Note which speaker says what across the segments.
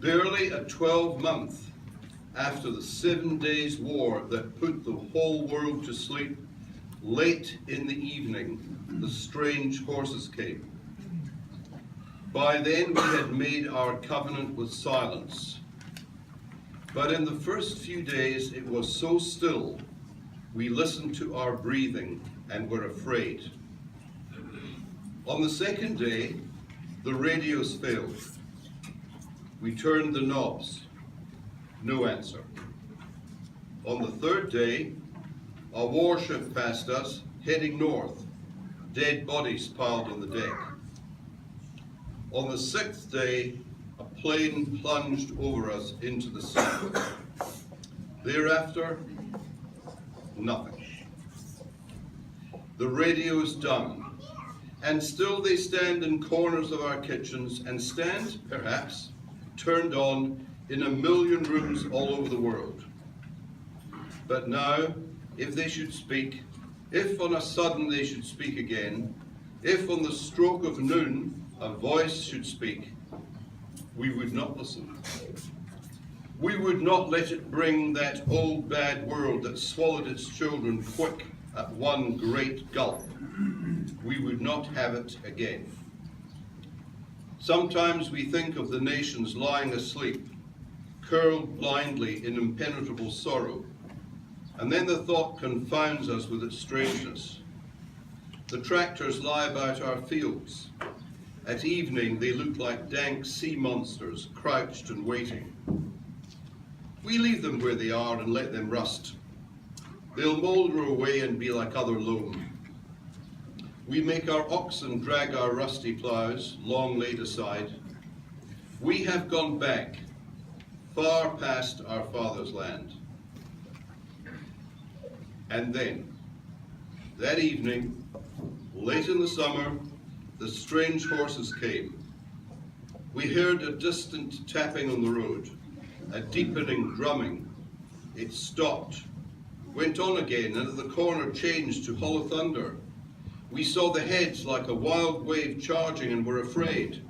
Speaker 1: Barely a 12-month after the 7 days war that put the whole world to sleep, late in the evening, the strange horses came. By then we had made our covenant with silence. But in the first few days it was so still, we listened to our breathing and were afraid. On the second day, the radios failed. We turned the knobs. No answer. On the third day, a warship passed us, heading north. Dead bodies piled on the deck. On the sixth day, a plane plunged over us into the sea. Thereafter, nothing. The radio's done, and still they stand in corners of our kitchens and stand, perhaps, turned on in a million rooms all over the world. But now, if they should speak, if on a sudden they should speak again, if on the stroke of noon a voice should speak, we would not listen. We would not let it bring that old bad world that swallowed its children quick at one great gulp. We would not have it again. Sometimes we think of the nations lying asleep, curled blindly in impenetrable sorrow, and then the thought confounds us with its strangeness. The tractors lie about our fields. At evening they look like dank sea monsters, crouched and waiting. We leave them where they are and let them rust. They'll moulder away and be like other loam. We make our oxen drag our rusty ploughs, long laid aside. We have gone back, far past our father's land. And then, that evening, late in the summer, the strange horses came. We heard a distant tapping on the road, a deepening drumming. It stopped, went on again, and at the corner changed to hollow thunder. We saw the heads like a wild wave charging and were afraid.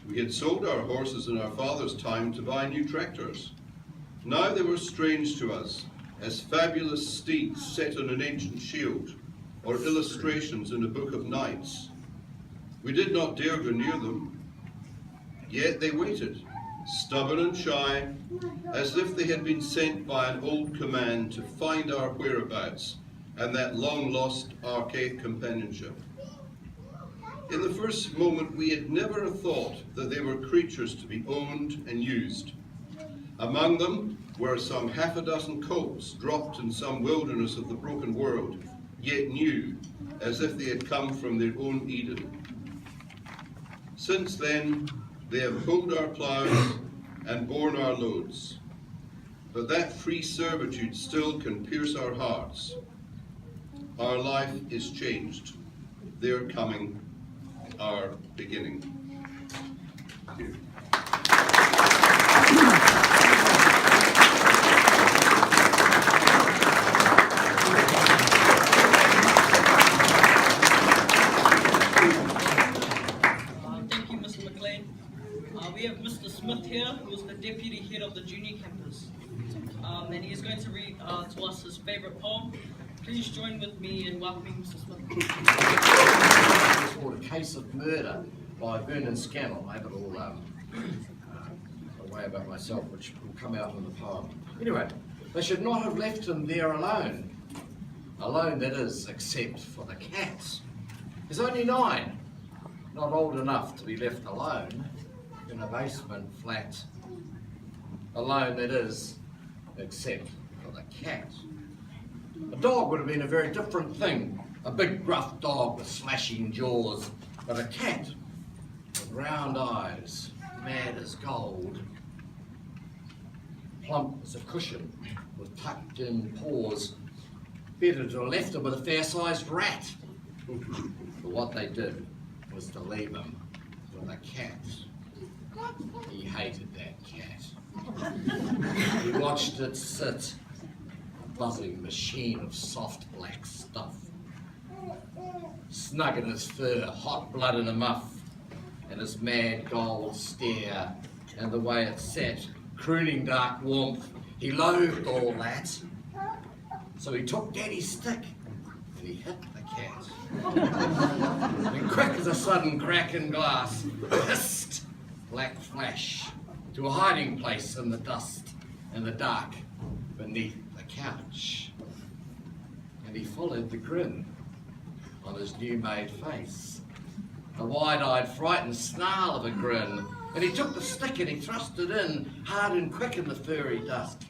Speaker 1: We had sold our horses in our father's time to buy new tractors. Now they were strange to us, as fabulous steeds set on an ancient shield, or illustrations in a book of knights. We did not dare go near them, yet they waited, stubborn and shy, as if they had been sent by an old command to find our whereabouts and that long-lost archaic companionship. In the first moment, we had never thought that they were creatures to be owned and used. Among them were some half a dozen colts dropped in some wilderness of the broken world, yet new, as if they had come from their own Eden. Since then, they have pulled our ploughs and borne our loads. But that free servitude still can pierce our hearts. Our life is changed. Their coming, our beginning. Thank you.
Speaker 2: Thank you, Mr. McLean. We have Mr. Smith here, who is the deputy head of the junior campus. And he is going to read to us his favourite poem. Please join with me in welcoming Mr. Smith.
Speaker 3: It's called A Case of Murder by Vernon Scannell. I have it all a way about myself, which will come out in the poem. Anyway, they should not have left him there alone. Alone, that is, except for the cats. He's only 9, not old enough to be left alone in a basement flat. Alone, that is, except for the cat. A dog would have been a very different thing. A big gruff dog with slashing jaws, but a cat with round eyes, mad as gold, plump as a cushion with tucked in paws, better to have left him with a fair-sized rat. But what they did was to leave him with a cat. He hated that cat. He watched it sit, a buzzing machine of soft black stuff, snug in his fur, hot blood in a muff, and his mad gold stare and the way it sat, crooning dark warmth. He loathed all that. So he took Daddy's stick and he hit the cat. And quick as a sudden crack in glass, hissed black flash to a hiding place in the dust and the dark beneath the couch. And he followed the grin on his new-made face, a wide-eyed, frightened snarl of a grin, and he took the stick and he thrust it in, hard and quick in the furry dust.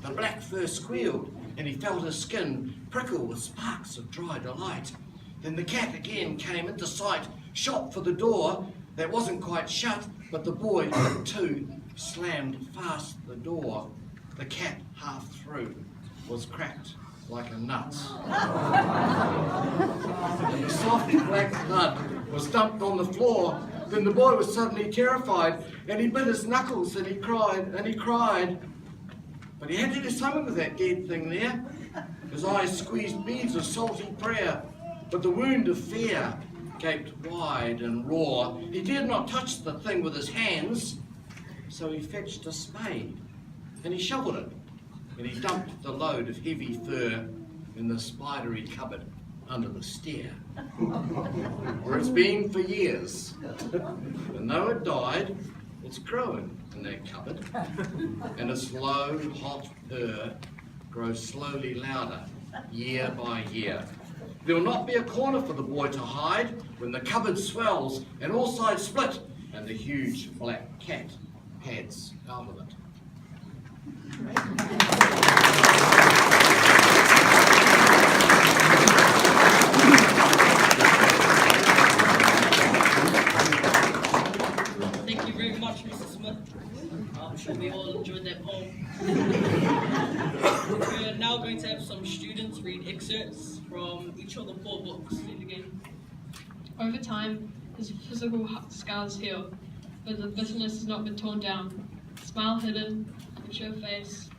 Speaker 3: The black fur squealed, and he felt his skin prickle with sparks of dry delight. Then the cat again came into sight, shot for the door that wasn't quite shut, but the boy, too, slammed fast the door. The cat, half through, was cracked like a nut. And the soft black blood was dumped on the floor. Then the boy was suddenly terrified, and he bit his knuckles, and he cried, and he cried. But he had to do something with that dead thing there. His eyes squeezed beads of salty prayer, but the wound of fear gaped wide and raw. He dared not touch the thing with his hands, so he fetched a spade, and he shoveled it, and he dumped the load of heavy fur in the spidery cupboard under the stair, where it's been for years. And though it died, it's growing in that cupboard, and its low, hot purr grows slowly louder, year by year. There will not be a corner for the boy to hide when the cupboard swells and all sides split, and the huge black cat pads out of it.
Speaker 2: Thank you very much, Mr. Smith. I'm sure we all enjoyed that poem. We're now going to have some students read excerpts from each of the 4 books. Read again.
Speaker 4: Over time, his physical scars heal, but the bitterness has not been torn down. Smile hidden, mature face,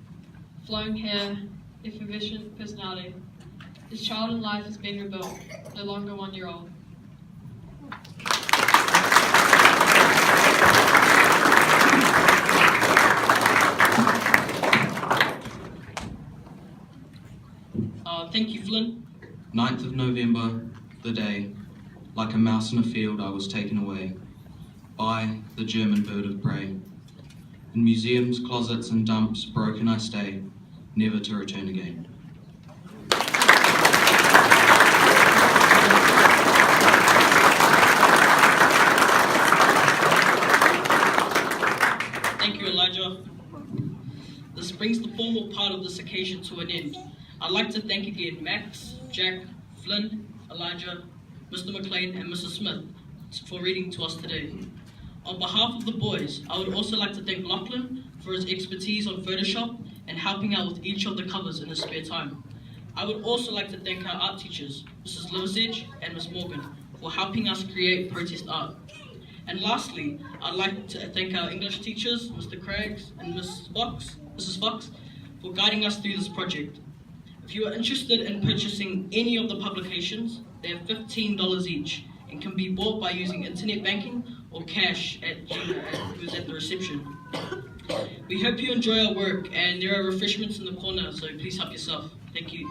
Speaker 4: flowing hair, effervescent personality. His child in life has been rebuilt, no longer 1-year-old.
Speaker 2: Thank you, Flynn.
Speaker 5: 9th of November, the day, like a mouse in a field I was taken away by the German bird of prey. In museums, closets and dumps, broken I stay, never to return again.
Speaker 2: Thank you, Elijah. This brings the formal part of this occasion to an end. I'd like to thank again Max, Jack, Flynn, Elijah, Mr. McLean, and Mrs. Smith for reading to us today. On behalf of the boys, I would also like to thank Lachlan for his expertise on Photoshop and helping out with each of the covers in his spare time. I would also like to thank our art teachers, Mrs. Liversedge and Ms. Morgan, for helping us create protest art. And lastly, I'd like to thank our English teachers, Mr. Craigs and Mrs. Fox, for guiding us through this project. If you are interested in purchasing any of the publications, they are $15 each and can be bought by using internet banking or cash at the reception. We hope you enjoy our work, and there are refreshments in the corner, so please help yourself. Thank you.